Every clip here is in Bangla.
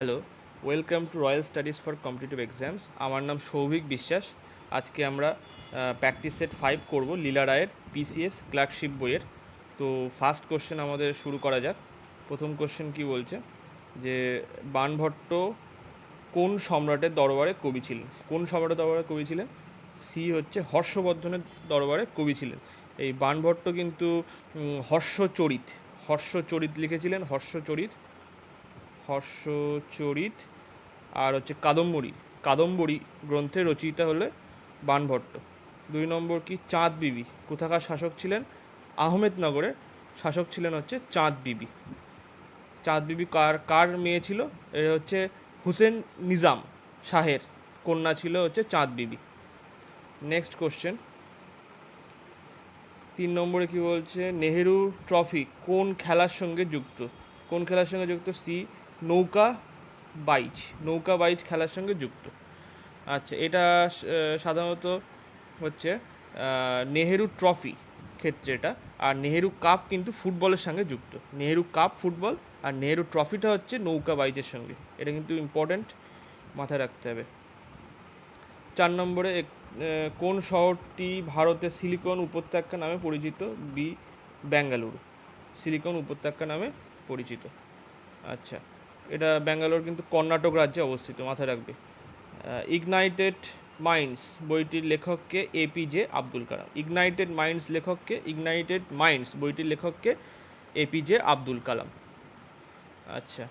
Hello, welcome to royal studies for competitive exams. আমার নাম সৌভিক বিশ্বাস। আজকে আমরা প্র্যাকটিস সেট 5 করব লীলা রায়ের পিসিএস ক্লার্কশিপ বইয়ের। তো ফার্স্ট কোশ্চেন আমাদের শুরু করা যাক। প্রথম কোশ্চেন কি বলছে যে বাণভট্ট কোন সম্রাটের দরবারে কবি ছিলেন? কোন সম্রাটের দরবারে কবি ছিলেন? সি হচ্ছে হর্ষবর্ধনের দরবারে কবি ছিলেন। এই বাণভট্ট কিন্তু হর্ষচরিত হর্ষচরিত লিখেছিলেন। হর্ষচরিত আর হচ্ছে কাদম্বরী গ্রন্থের রচয়িতা হলে বাণভট্ট। 2 নম্বর কি চাঁদ বিবি কোথাকার শাসক ছিলেন? আহমেদনগরের শাসক ছিলেন হচ্ছে চাঁদ বিবি। চাঁদ বিবি কার কার মেয়ে ছিল? এর হচ্ছে হুসেন নিজাম শাহের কন্যা ছিল হচ্ছে চাঁদ বিবি। নেক্সট কোশ্চেন 3 নম্বরে কি বলছে নেহেরু ট্রফি কোন খেলার সঙ্গে যুক্ত? কোন খেলার সঙ্গে যুক্ত? সি নৌকা নৌকা বাইচ খেলার সঙ্গে যুক্ত। আচ্ছা, এটা সাধারণত হচ্ছে নেহেরু ট্রফি ক্ষেত্রে এটা, আর নেহেরু কাপ কিন্তু ফুটবলের সঙ্গে যুক্ত। নেহেরু কাপ ফুটবল আর নেহেরু ট্রফিটা হচ্ছে নৌকা বাইচের সঙ্গে। এটা কিন্তু ইম্পর্ট্যান্ট, মাথায় রাখতে হবে। 4 নম্বরে কোন শহরটি ভারতের সিলিকন উপত্যকা নামে পরিচিত? বি বেঙ্গালুরু, সিলিকন উপত্যকা নামে পরিচিত। আচ্ছা, এটা ব্যাঙ্গালোর কিন্তু কর্ণাটক রাজ্যে অবস্থিত, মাথায় রাখবে। ইগনাইটেড মাইন্ডস বইটির লেখককে APJ Abdul Kalam. Ignited minds বইটির লেখককে এপিজে আব্দুল কালাম। আচ্ছা,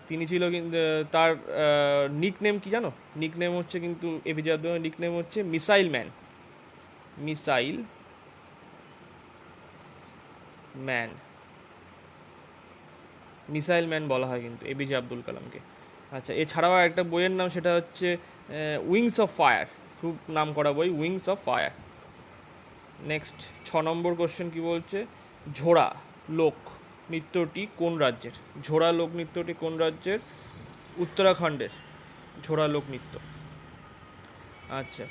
তিনি ছিল কিন্তু তার নিকনেম কি জানো? নিকনেম হচ্ছে কিন্তু এপিজে আব্দুল কালামের নিকনেম হচ্ছে মিসাইল ম্যান মিসাইল ম্যান বলা হয় কিন্তু এপিজে আব্দুল কালামকে। আচ্ছা, এছাড়াও একটা বইয়ের নাম, সেটা হচ্ছে উইংস অফ ফায়ার, খুব নাম করা বই, wings of fire. Next 6 number question কি বলছে ঝোড়া লোক নৃত্যটি কোন রাজ্যের? ঝোড়া লোক নৃত্যটি কোন রাজ্যের? উত্তরাখণ্ডের ঝোড়া লোক নৃত্য। আচ্ছা,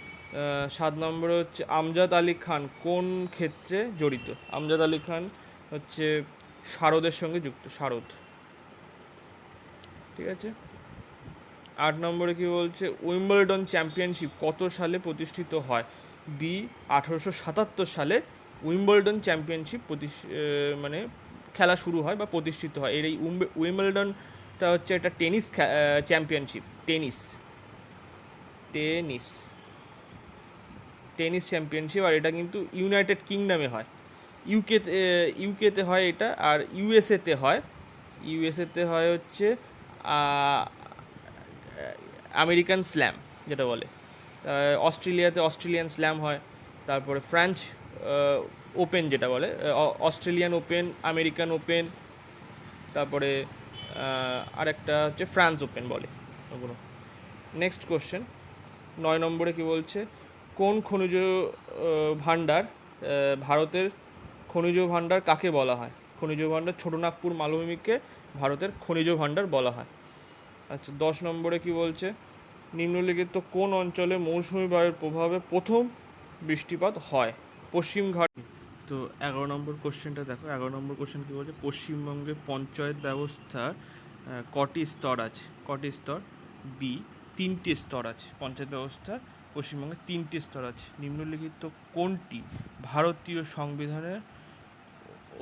7 নম্বরে হচ্ছে আমজাদ আলী খান কোন ক্ষেত্রে জড়িত? আমজাদ আলী খান হচ্ছে শারদের সঙ্গে যুক্ত, শারদ। ঠিক আছে। 8 নম্বরে কি বলছে উইম্বলডন চ্যাম্পিয়নশিপ কত সালে প্রতিষ্ঠিত হয়? বি 1877 সালে উইম্বলডন চ্যাম্পিয়নশিপ মানে খেলা শুরু হয় বা প্রতিষ্ঠিত হয়। এর এই উইম্বলডনটা হচ্ছে একটা চ্যাম্পিয়নশিপ, টেনিস টেনিস চ্যাম্পিয়নশিপ, আর এটা কিন্তু ইউনাইটেড কিংডমে হয়। ইউকেতে হয় এটা, আর ইউএসএতে হয় হচ্ছে আমেরিকান স্ল্যাম যেটা বলে। অস্ট্রেলিয়াতে অস্ট্রেলিয়ান স্ল্যাম হয়। তারপরে ফ্রেঞ্চ ওপেন যেটা বলে, অস্ট্রেলিয়ান ওপেন, আমেরিকান ওপেন, তারপরে আরেকটা হচ্ছে ফ্রান্স ওপেন বলে ওগুলো। নেক্সট কোশ্চেন 9 নম্বরে কি বলছে কোন খনিজ ভাণ্ডার ভারতের খনিজ ভাণ্ডার কাকে বলা হয়? খনিজ ভাণ্ডার ছোটনাগপুর মালভূমিকে ভারতের খনিজ ভাণ্ডার বলা হয়। আচ্ছা, 10 নম্বরে কি বলছে নিম্নলিখিত কোন অঞ্চলে মৌসুমি বায়ুর প্রভাবে প্রথম বৃষ্টিপাত হয়? পশ্চিম ঘাট। তো 11 নম্বর কোশ্চেনটা দেখো। 11 নম্বর কোশ্চেন কী বলছে পশ্চিমবঙ্গে পঞ্চায়েত ব্যবস্থার কটি স্তর আছে? কটি স্তর? বি 3টি স্তর আছে। পঞ্চায়েত ব্যবস্থার পশ্চিমবঙ্গে 3টি স্তর আছে। নিম্নলিখিত কোনটি ভারতীয় সংবিধানের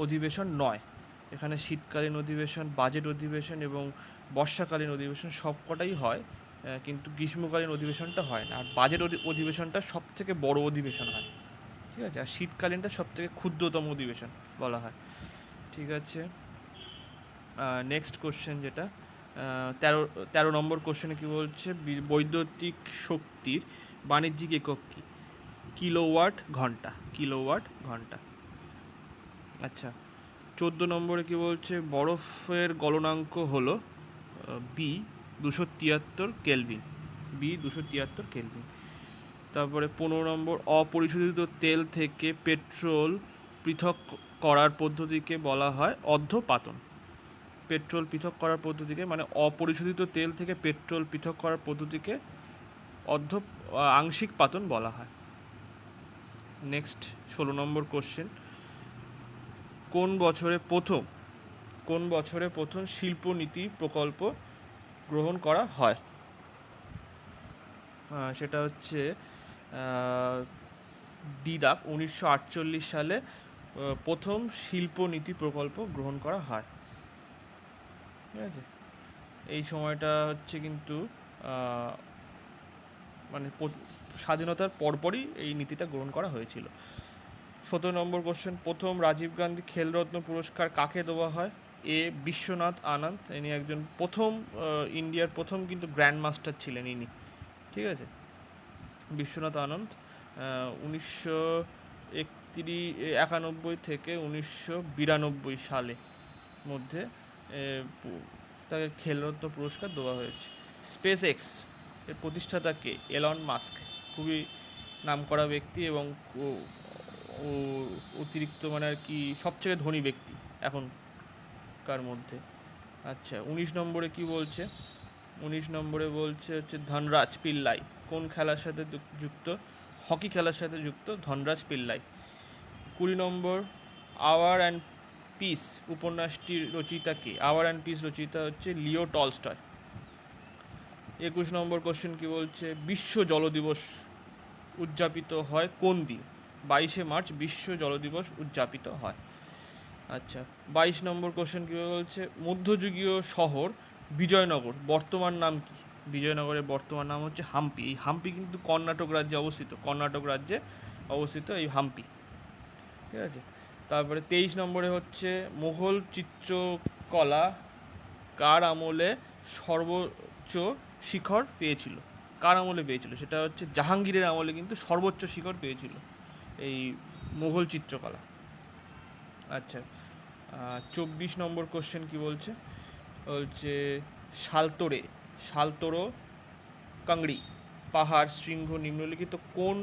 অধিবেশন নয়? এখানে শীতকালীন অধিবেশন, বাজেট অধিবেশন এবং বর্ষাকালীন অধিবেশন সবকটাই হয়, কিন্তু গ্রীষ্মকালীন অধিবেশনটা হয় না। আর বাজেট অধিবেশনটা সব থেকে বড় অধিবেশন হয়, ঠিক আছে। আর শীতকালীনটা সব থেকে ক্ষুদ্রতম অধিবেশন বলা হয়, ঠিক আছে। নেক্সট কোশ্চেন যেটা 13 নম্বর কোশ্চেনে কী বলছে বৈদ্যুতিক শক্তির বাণিজ্যিক একক কী? কিলোওয়াট ঘন্টা। আচ্ছা, 14 নম্বরে কি বলছে বরফের গলনাঙ্ক হলো বি 273 কেলভিন। তারপরে 15 নম্বর অপরিশোধিত তেল থেকে পেট্রোল পৃথক করার পদ্ধতিকে বলা হয় অর্ধপাতন। পেট্রোল পৃথক করার পদ্ধতিকে মানে অপরিশোধিত তেল থেকে পেট্রোল পৃথক করার পদ্ধতিকে আংশিক পাতন বলা হয়। নেক্সট 16 নম্বর কোশ্চেন কোন বছরে প্রথম কোন বছরে প্রথম শিল্পনীতি প্রকল্প গ্রহণ করা হয়? সেটা হচ্ছে ডি দাগ 1948 সালে প্রথম শিল্পনীতি প্রকল্প গ্রহণ করা হয়। ঠিক আছে, এই সময়টা হচ্ছে কিন্তু মানে স্বাধীনতার পরপরই এই নীতিটা গ্রহণ করা হয়েছিল। 17 নম্বর কোশ্চেন, প্রথম রাজীব গান্ধী খেলরত্ন পুরস্কার কাকে দেওয়া হয়? এ বিশ্বনাথ আনন্দ, ইনি একজন প্রথম ইন্ডিয়ার প্রথম কিন্তু গ্র্যান্ড মাস্টার ছিলেন ইনি। ঠিক আছে, বিশ্বনাথ আনন্দ 1991 থেকে 1992 সালে মধ্যে তাকে খেলরত্ন পুরস্কার দেওয়া হয়েছে। স্পেস এক্স এর প্রতিষ্ঠাতাকে এলন মাস্ক, খুবই নামকরা ব্যক্তি এবং অতিরিক্ত মানে আর কি সবচেয়ে ধনী ব্যক্তি এখনকার মধ্যে। আচ্ছা, 19 নম্বরে কি বলছে? 19 নম্বরে বলছে হচ্ছে ধনরাজ পিল্লাই কোন খেলার সাথে যুক্ত? হকি খেলার সাথে যুক্ত ধনরাজ পিল্লাই। 20 নম্বর, আওয়ার অ্যান্ড পিস উপন্যাসটির রচয়িতা কে? আওয়ার অ্যান্ড পিস রচয়িতা হচ্ছে লিও টলস্টয়। 21 নম্বর কোশ্চেন কি বলছে? বিশ্ব জল দিবস উদযাপিত হয় কোন দিন? 22শে মার্চ বিশ্ব জল দিবস উদযাপিত হয়। আচ্ছা, 22 নম্বর কোশ্চেন কী বলছে? মধ্যযুগীয় শহর বিজয়নগর বর্তমান নাম কি? বিজয়নগরের বর্তমান নাম হচ্ছে হাম্পি। এই হাম্পি কিন্তু কর্ণাটক রাজ্যে অবস্থিত, কর্ণাটক রাজ্যে অবস্থিত এই হাম্পি। ঠিক আছে, তারপরে 23 নম্বরে হচ্ছে মুঘল চিত্রকলা কার আমলে সর্বোচ্চ শিখর পেয়েছিল? কার আমলে পেয়েছিল? সেটা হচ্ছে জাহাঙ্গীরের আমলে কিন্তু সর্বোচ্চ শিখর পেয়েছিল এই মুঘল চিত্রকলা। আচ্ছা, 24 নম্বর কোশ্চেন কি বলছে? বলছে শালতোরো কাংড়ি পাহাড় শৃঙ্গ নিম্নলিখিত কোন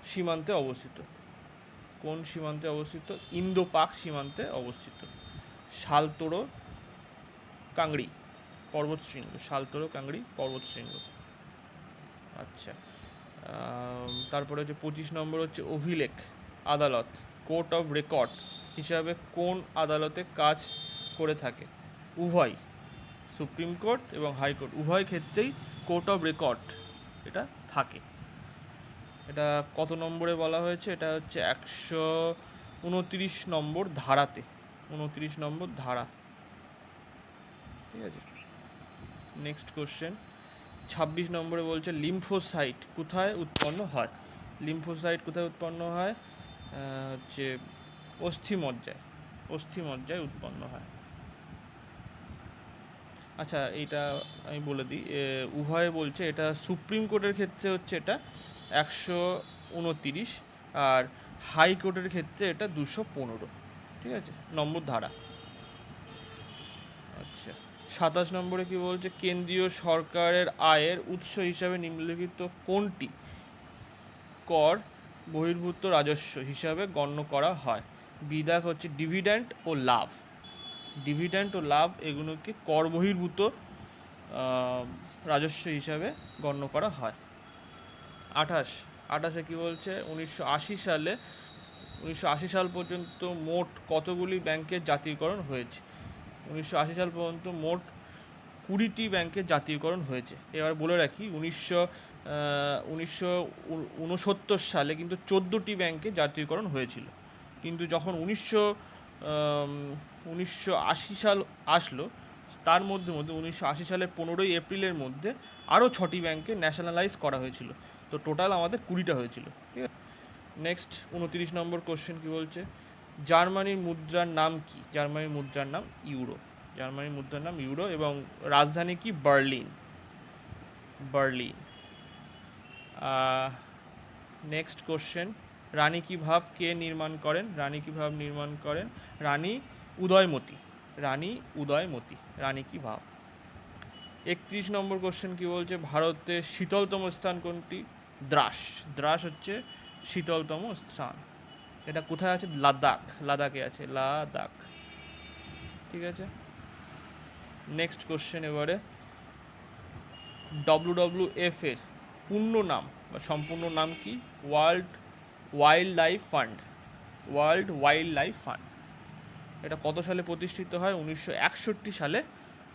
সীমান্তে অবস্থিত? কোন সীমান্তে অবস্থিত? ইন্দো পাক সীমান্তে অবস্থিত শালতোরো কাংড়ি পর্বতশৃঙ্গ, শালতোরো কাংড়ি পর্বতশৃঙ্গ। আচ্ছা, তারপরে হচ্ছে 25 নম্বর হচ্ছে অভিলেখ আদালত কোর্ট অফ রেকর্ড হিসাবে কোন আদালতে কাজ করে থাকে? উভয়, সুপ্রিম কোর্ট এবং হাইকোর্ট উভয় ক্ষেত্রেই কোর্ট অফ রেকর্ড এটা থাকে। এটা কত নম্বরে বলা হয়েছে? এটা হচ্ছে 129 নম্বর ধারাতে, 29 নম্বর ধারা। ঠিক আছে, নেক্সট কোশ্চেন 26 নম্বরে বলছে লিম্ফোসাইট কোথায় উৎপন্ন হয়? লিম্ফোসাইট কোথায় উৎপন্ন হয়? হচ্ছে অস্থিমজ্জায় উৎপন্ন হয়। আচ্ছা, এইটা আমি বলে দিই, উভয়ে বলছে এটা সুপ্রিম কোর্টের ক্ষেত্রে হচ্ছে এটা 129 আর হাইকোর্টের ক্ষেত্রে এটা 215। ঠিক আছে, নম্বর ধারা। আচ্ছা, 27 নম্বরে কি বলছে? কেন্দ্রীয় সরকারের আয়ের উৎস হিসাবে নিম্নলিখিত কোনটি কর বহির্ভূত রাজস্ব হিসাবে গণ্য করা হয়? বিধায়ক হচ্ছে ডিভিডেন্ড ও লাভ। ডিভিডেন্ড ও লাভ এগুলোকে কর বহির্ভূত রাজস্ব হিসাবে গণ্য করা হয়। 28 কি বলছে? 1980 সাল পর্যন্ত মোট কতগুলি ব্যাংকের জাতীয়করণ হয়েছে? 1980 সাল পর্যন্ত মোট 20টি ব্যাংকের জাতীয়করণ হয়েছে। এবার বলে রাখি 1969 সালে কিন্তু 14টি ব্যাংকের জাতীয়করণ হয়েছিল, কিন্তু যখন 1980 সাল আসলো তার মধ্যে 1980 সালের 15ই এপ্রিলের মধ্যে আরও 6টি ব্যাংকে ন্যাশনালাইজ করা হয়েছিল। তো টোটাল আমাদের 20টা হয়েছিল। ঠিক আছে, নেক্সট 29 নম্বর কোশ্চেন কি বলছে? জার্মানির মুদ্রার নাম কি? জার্মানির মুদ্রার নাম ইউরো। জার্মানির মুদ্রার নাম ইউরো এবং রাজধানী কি? বার্লিন। নেক্সট কোশ্চেন, রানী কি ভাব কে নির্মাণ করেন? রানী কি ভাব নির্মাণ করেন রানী উদয়মতী। রানী কি ভাব। 31 নম্বর কোশ্চেন কি বলছে? ভারতের শীতলতম স্থান কোনটি? দ্রাস হচ্ছে শীতলতম স্থান। এটা কোথায় আছে? লাদাখে আছে, লাদাখ। ঠিক আছে, নেক্সট কোশ্চেন এবারে WWF এর পূর্ণ নাম বা সম্পূর্ণ নাম কি? World wild life fund. এটা কত সালে প্রতিষ্ঠিত হয়? 1961 সালে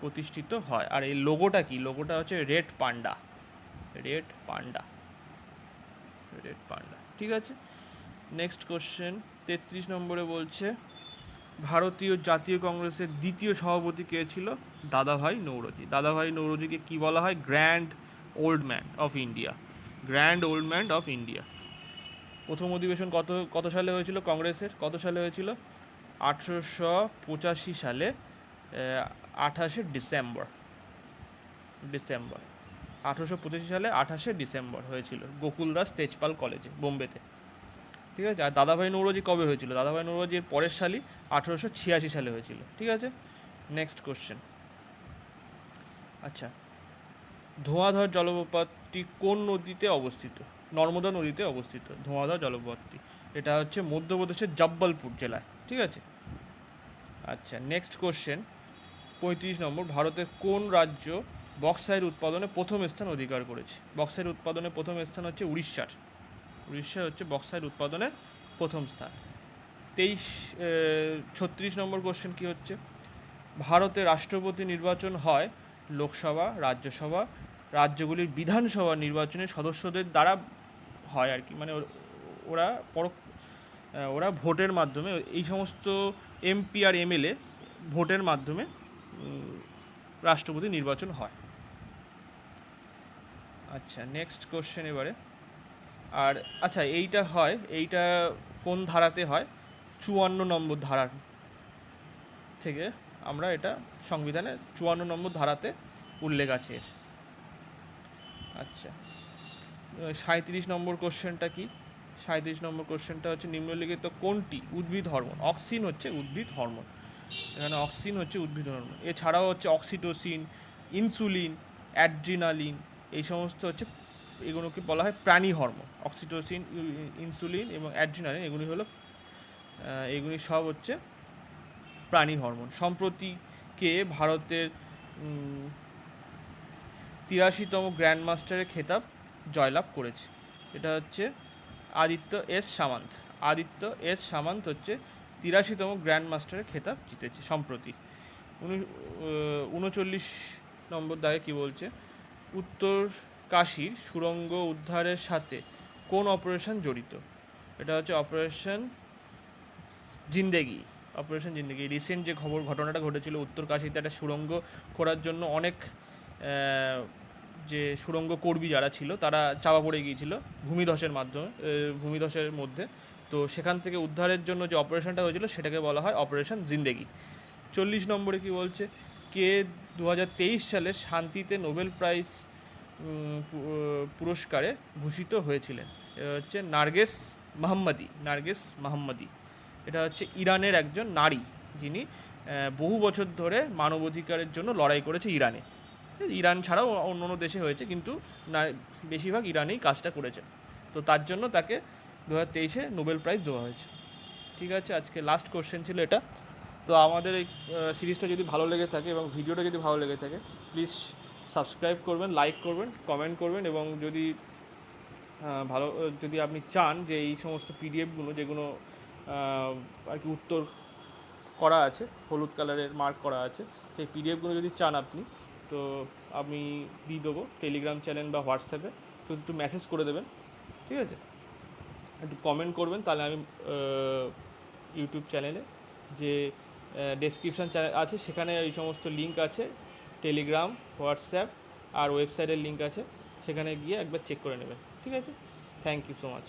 প্রতিষ্ঠিত হয়। আর এই লোগোটা কি? লোগোটা হচ্ছে red panda, red panda, red panda. ঠিক আছে, নেক্সট কোশ্চেন 33 নম্বরে বলছে ভারতীয় জাতীয় কংগ্রেসের দ্বিতীয় সভাপতি কে ছিল? দাদাভাই নৌরোজি। দাদাভাই নৌরোজিকে কি বলা হয়? Grand old man of India, grand old man of India. প্রথম অধিবেশন কত সালে হয়েছিল কংগ্রেসের? কত সালে হয়েছিল? 1885 সালে 28শে ডিসেম্বর, 1885 সালে 28শে ডিসেম্বর হয়েছিল গোকুলদাস তেজপাল কলেজে, বোম্বেতে। ঠিক আছে, আর দাদাভাই নৌরোজি কবে হয়েছিল? দাদাভাই নৌরোজির পরের সালই 1886 সালে হয়েছিল। ঠিক আছে, নেক্সট কোশ্চেন। আচ্ছা, ধোঁয়াধর জলপ্রপাতটি কোন নদীতে অবস্থিত? নর্মদা নদীতে অবস্থিত ধোঁয়াধর জলপ্রপাতটি। এটা হচ্ছে মধ্যপ্রদেশের জব্বলপুর জেলায়। ঠিক আছে, আচ্ছা নেক্সট কোশ্চেন 35 নম্বর। ভারতের কোন রাজ্য বক্সাইট উৎপাদনে প্রথম স্থান অধিকার করেছে? বক্সাইট উৎপাদনে প্রথম স্থান হচ্ছে উড়িষ্যার। উড়িষ্যা হচ্ছে বক্সাইট উৎপাদনে প্রথম স্থান। 36 নম্বর কোশ্চেন কি হচ্ছে? ভারতে রাষ্ট্রপতি নির্বাচন হয় লোকসভা, রাজ্যসভা, রাজ্যগুলির বিধানসভা নির্বাচনের সদস্যদের দ্বারা হয় আর কি, মানে ওরা ওরা ভোটের মাধ্যমে, এই সমস্ত এমপি আর এমএলএ ভোটের মাধ্যমে রাষ্ট্রপতি নির্বাচন হয়। আচ্ছা নেক্সট কোশ্চেন এবারে। আর আচ্ছা এইটা কোন ধারাতে হয়? 54 নম্বর ধারা থেকে আমরা এটা সংবিধানে 54 নম্বর ধারাতে উল্লেখ আছে এর। আচ্ছা 37 নম্বর কোশ্চেনটা কি? 37 নম্বর কোশ্চেনটা হচ্ছে নিম্নলিখিত কোনটি উদ্ভিদ হরমোন? অক্সিন হচ্ছে উদ্ভিদ হরমোন, এখানে অক্সিন হচ্ছে উদ্ভিদ হরমোন। এছাড়াও হচ্ছে অক্সিটোসিন, ইনসুলিন, অ্যাড্রিনালিন, এই সমস্ত হচ্ছে, এগুলোকে বলা হয় প্রাণী হরমোন। অক্সিটোসিন, ইনসুলিন এবং অ্যাড্রিনালিন এগুলি সব হচ্ছে প্রাণী হরমোন। সম্প্রতি কে ভারতের 83তম গ্র্যান্ড মাস্টারের খেতাব জয়লাভ করেছে? এটা হচ্ছে আদিত্য এস সামন্ত। আদিত্য এস সামন্ত হচ্ছে 83তম গ্র্যান্ড মাস্টারের খেতাব জিতেছে সম্প্রতি। 39 নম্বর দাগে কি বলছে? উত্তর কাশীর সুড়ঙ্গ উদ্ধারের সাথে কোন অপারেশন জড়িত? এটা হচ্ছে অপারেশন জিন্দেগি। অপারেশন জিন্দেগি রিসেন্ট যে ঘটনাটা ঘটেছিল উত্তর কাশীতে, একটা সুড়ঙ্গ খোঁড়ার জন্য অনেক যে সুড়ঙ্গ কর্মী যারা ছিল তারা চাপা পড়ে গিয়েছিল ভূমিধসের মধ্যে। তো সেখান থেকে উদ্ধারের জন্য যে অপারেশনটা হয়েছিল সেটাকে বলা হয় অপারেশন জিন্দেগি। 40 নম্বরে কি বলছে? কে 2023 সালে শান্তিতে নোবেল প্রাইজ পুরস্কারে ভূষিত হয়েছিলেন? এটা হচ্ছে নার্গেস মাহম্মদি। এটা হচ্ছে ইরানের একজন নারী, যিনি বহু বছর ধরে মানবাধিকারের জন্য লড়াই করেছে ইরানে। ইরান ছাড়াও অন্য অন্য দেশে হয়েছে, কিন্তু বেশিরভাগ ইরানেই কাজটা করেছে। তো তার জন্য তাকে 2023-এ নোবেল প্রাইজ দেওয়া হয়েছে। ঠিক আছে, আজকে লাস্ট কোশ্চেন ছিল এটা। তো আমাদের এই সিরিজটা যদি ভালো লেগে থাকে এবং ভিডিওটা যদি ভালো লেগে থাকে, প্লিজ সাবস্ক্রাইব করবেন, লাইক করবেন, কমেন্ট করবেন, এবং যদি আপনি চান যে এই সমস্ত পিডিএফগুলো যেগুলো আর কি উত্তর করা আছে, হলুদ কালারের মার্ক করা আছে, সেই পিডিএফগুলো যদি চান আপনি, তো আমি দিয়ে দেবো টেলিগ্রাম চ্যানেল বা হোয়াটসঅ্যাপে, শুধু একটু মেসেজ করে দেবেন। ঠিক আছে, একটু কমেন্ট করবেন, তাহলে আমি ইউটিউব চ্যানেলে যে ডেসক্রিপশান আছে সেখানে এই সমস্ত লিঙ্ক আছে, টেলিগ্রাম, হোয়াটসঅ্যাপ আর ওয়েবসাইটের লিঙ্ক আছে, সেখানে গিয়ে একবার চেক করে নেবেন। ঠিক আছে, থ্যাংক ইউ সো মাচ।